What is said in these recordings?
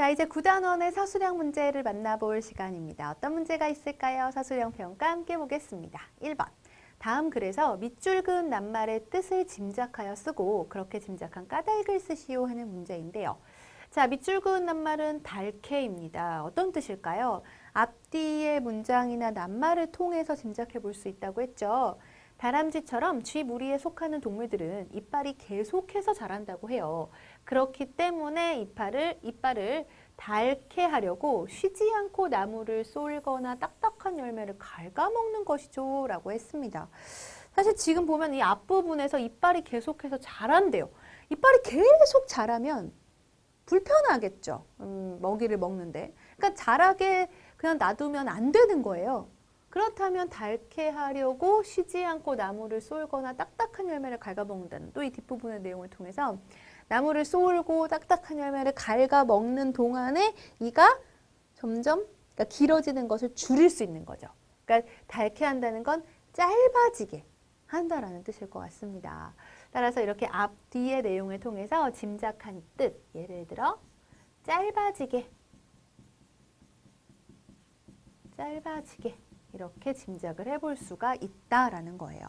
자, 이제 9단원의 서술형 문제를 만나볼 시간입니다. 어떤 문제가 있을까요? 서술형 평가 함께 보겠습니다. 1번. 다음 글에서 밑줄 그은 낱말의 뜻을 짐작하여 쓰고 그렇게 짐작한 까닭을 쓰시오 하는 문제인데요. 자, 밑줄 그은 낱말은 달캐입니다. 어떤 뜻일까요? 앞뒤의 문장이나 낱말을 통해서 짐작해 볼 수 있다고 했죠. 다람쥐처럼 쥐 무리에 속하는 동물들은 이빨이 계속해서 자란다고 해요. 그렇기 때문에 이빨을 닳게 하려고 쉬지 않고 나무를 쏠거나 딱딱한 열매를 갉아먹는 것이죠 라고 했습니다. 사실 지금 보면 이 앞부분에서 이빨이 계속해서 자란대요. 이빨이 계속 자라면 불편하겠죠. 먹이를 먹는데. 그러니까 자라게 그냥 놔두면 안 되는 거예요. 그렇다면 닳게 하려고 쉬지 않고 나무를 쏠거나 딱딱한 열매를 갉아먹는다는 또 이 뒷부분의 내용을 통해서 나무를 쏠고 딱딱한 열매를 갉아먹는 동안에 이가 점점 그러니까 길어지는 것을 줄일 수 있는 거죠. 그러니까 닳게 한다는 건 짧아지게 한다라는 뜻일 것 같습니다. 따라서 이렇게 앞뒤의 내용을 통해서 짐작한 뜻, 예를 들어 짧아지게 이렇게 짐작을 해볼 수가 있다라는 거예요.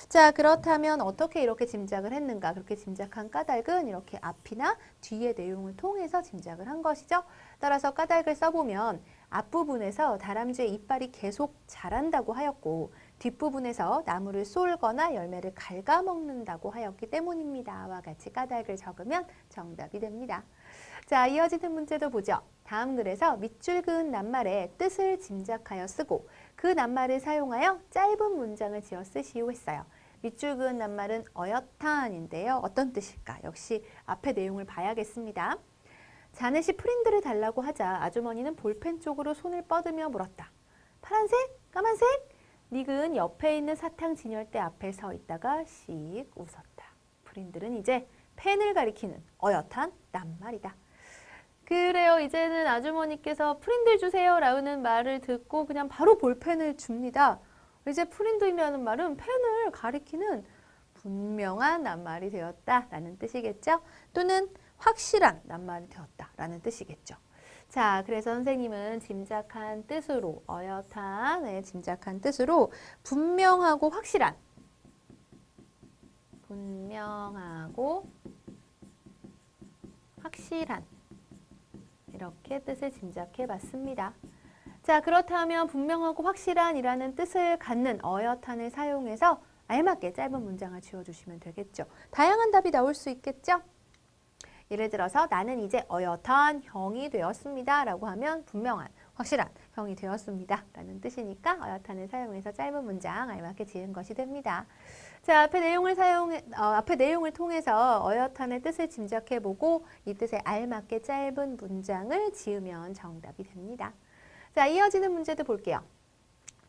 자, 그렇다면 어떻게 이렇게 짐작을 했는가? 그렇게 짐작한 까닭은 이렇게 앞이나 뒤의 내용을 통해서 짐작을 한 것이죠. 따라서 까닭을 써보면 앞부분에서 다람쥐의 이빨이 계속 자란다고 하였고 뒷부분에서 나무를 쏠거나 열매를 갉아먹는다고 하였기 때문입니다. 와 같이 까닭을 적으면 정답이 됩니다. 자, 이어지는 문제도 보죠. 다음 글에서 밑줄 그은 낱말의 뜻을 짐작하여 쓰고 그 낱말을 사용하여 짧은 문장을 지어 쓰시오 했어요. 밑줄 그은 낱말은 어엿한인데요. 어떤 뜻일까? 역시 앞의 내용을 봐야겠습니다. 자넷이 프린트를 달라고 하자 아주머니는 볼펜 쪽으로 손을 뻗으며 물었다. 파란색? 까만색? 닉은 옆에 있는 사탕 진열대 앞에 서 있다가 씩 웃었다. 프린들은 이제 펜을 가리키는 어엿한 낱말이다. 그래요. 이제는 아주머니께서 프린들 주세요 라는 말을 듣고 그냥 바로 볼펜을 줍니다. 이제 프린들이라는 말은 펜을 가리키는 분명한 낱말이 되었다라는 뜻이겠죠. 또는 확실한 낱말이 되었다라는 뜻이겠죠. 자, 그래서 선생님은 짐작한 뜻으로 어엿한 짐작한 뜻으로 분명하고 확실한 이렇게 뜻을 짐작해 봤습니다. 자, 그렇다면 분명하고 확실한이라는 뜻을 갖는 어엿한을 사용해서 알맞게 짧은 문장을 지어주시면 되겠죠. 다양한 답이 나올 수 있겠죠? 예를 들어서 나는 이제 어엿한 형이 되었습니다 라고 하면 분명한, 확실한 형이 되었습니다 라는 뜻이니까 어엿한을 사용해서 짧은 문장 알맞게 지은 것이 됩니다. 자, 앞의 내용을 통해서 어엿한의 뜻을 짐작해보고 이 뜻에 알맞게 짧은 문장을 지으면 정답이 됩니다. 자, 이어지는 문제도 볼게요.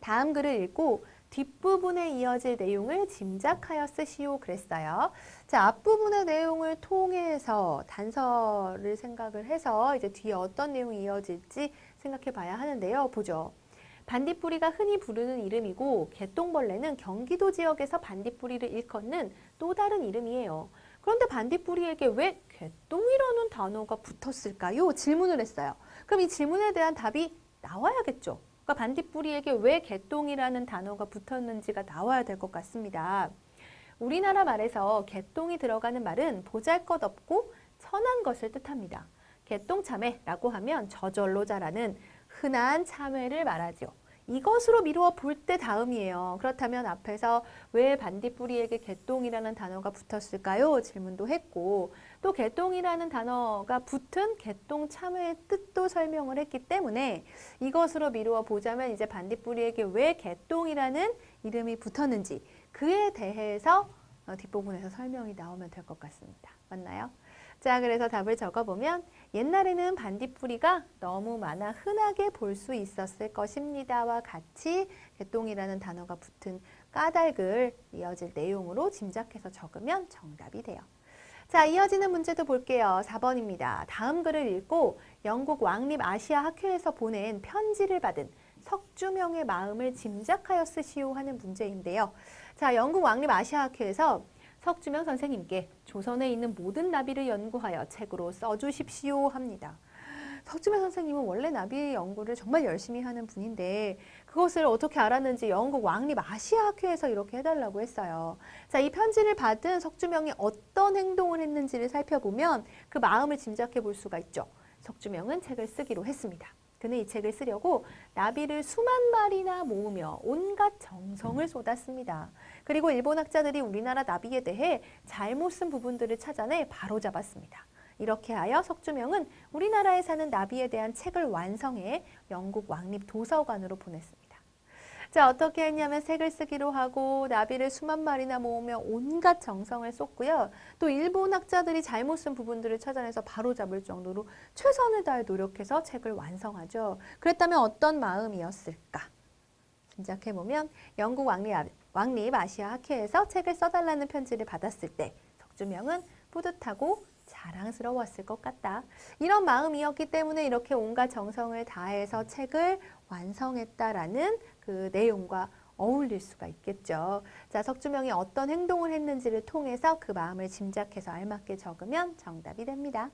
다음 글을 읽고 뒷부분에 이어질 내용을 짐작하여 쓰시오 그랬어요. 자, 앞부분의 내용을 통해서 단서를 생각을 해서 이제 뒤에 어떤 내용이 이어질지 생각해 봐야 하는데요. 보죠. 반딧불이가 흔히 부르는 이름이고 개똥벌레는 경기도 지역에서 반딧불이를 일컫는 또 다른 이름이에요. 그런데 반딧불이에게 왜 개똥이라는 단어가 붙었을까요? 질문을 했어요. 그럼 이 질문에 대한 답이 나와야겠죠. 그러니까 반딧불이에게 왜 개똥이라는 단어가 붙었는지가 나와야 될 것 같습니다. 우리나라 말에서 개똥이 들어가는 말은 보잘것없고 천한 것을 뜻합니다. 개똥참외라고 하면 저절로 자라는 흔한 참외를 말하죠. 이것으로 미루어 볼 때 다음이에요. 그렇다면 앞에서 왜 반딧불이에게 개똥이라는 단어가 붙었을까요? 질문도 했고 또 개똥이라는 단어가 붙은 개똥참외의 뜻도 설명을 했기 때문에 이것으로 미루어 보자면 이제 반딧불이에게 왜 개똥이라는 이름이 붙었는지 그에 대해서 뒷부분에서 설명이 나오면 될 것 같습니다. 맞나요? 자, 그래서 답을 적어보면 옛날에는 반딧불이가 너무 많아 흔하게 볼 수 있었을 것입니다와 같이 개똥이라는 단어가 붙은 까닭을 이어질 내용으로 짐작해서 적으면 정답이 돼요. 자, 이어지는 문제도 볼게요. 4번입니다. 다음 글을 읽고 영국 왕립 아시아 학회에서 보낸 편지를 받은 석주명의 마음을 짐작하여 쓰시오 하는 문제인데요. 자, 영국 왕립 아시아 학회에서 석주명 선생님께 조선에 있는 모든 나비를 연구하여 책으로 써주십시오 합니다. 석주명 선생님은 원래 나비 연구를 정말 열심히 하는 분인데 그것을 어떻게 알았는지 영국 왕립 아시아학회에서 이렇게 해달라고 했어요. 자, 이 편지를 받은 석주명이 어떤 행동을 했는지를 살펴보면 그 마음을 짐작해 볼 수가 있죠. 석주명은 책을 쓰기로 했습니다. 그는 이 책을 쓰려고 나비를 수만 마리나 모으며 온갖 정성을 쏟았습니다. 그리고 일본 학자들이 우리나라 나비에 대해 잘못 쓴 부분들을 찾아내 바로잡았습니다. 이렇게 하여 석주명은 우리나라에 사는 나비에 대한 책을 완성해 영국 왕립 도서관으로 보냈습니다. 자, 어떻게 했냐면 책을 쓰기로 하고 나비를 수만 마리나 모으며 온갖 정성을 쏟고요. 또 일본 학자들이 잘못 쓴 부분들을 찾아내서 바로잡을 정도로 최선을 다해 노력해서 책을 완성하죠. 그랬다면 어떤 마음이었을까? 짐작해보면 영국 왕립 아시아 학회에서 책을 써달라는 편지를 받았을 때 석주명은 뿌듯하고 자랑스러웠을 것 같다. 이런 마음이었기 때문에 이렇게 온갖 정성을 다해서 책을 완성했다라는 그 내용과 어울릴 수가 있겠죠. 자, 석주명이 어떤 행동을 했는지를 통해서 그 마음을 짐작해서 알맞게 적으면 정답이 됩니다.